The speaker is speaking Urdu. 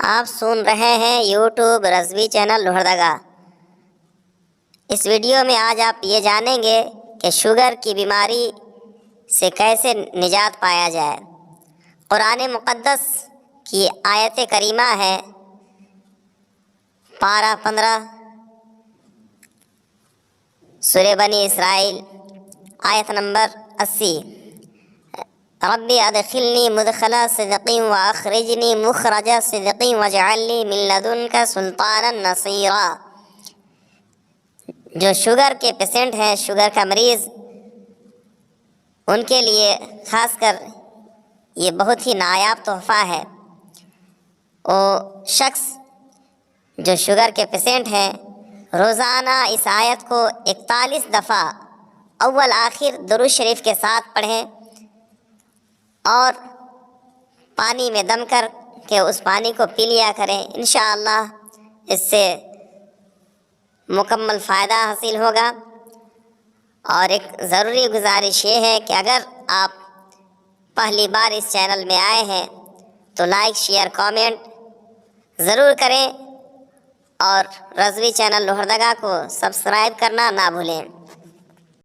آپ سن رہے ہیں یوٹیوب رضوی چینل لوہردگا۔ اس ویڈیو میں آج آپ یہ جانیں گے کہ شوگر کی بیماری سے کیسے نجات پایا جائے۔ قرآن مقدس کی آیت کریمہ ہے پارہ 15 سورہ بنی اسرائیل آیت نمبر 80۔ ربی ادخلنی مدخل صدق واخرجنی مخرج صدق واجعل لی من لدنک سلطانا نصیرا۔ جو شوگر کے پیشنٹ ہیں، شوگر کا مریض، ان کے لیے خاص کر یہ بہت ہی نایاب تحفہ ہے۔ وہ شخص جو شوگر کے پیشنٹ ہیں روزانہ اس آیت کو 41 دفعہ اول آخر درود شریف کے ساتھ پڑھیں اور پانی میں دم کر کے اس پانی کو پی لیا کریں۔ انشاءاللہ اس سے مکمل فائدہ حاصل ہوگا۔ اور ایک ضروری گزارش یہ ہے کہ اگر آپ پہلی بار اس چینل میں آئے ہیں تو لائک شیئر کامنٹ ضرور کریں اور رضوی چینل لوہردگا کو سبسکرائب کرنا نہ بھولیں۔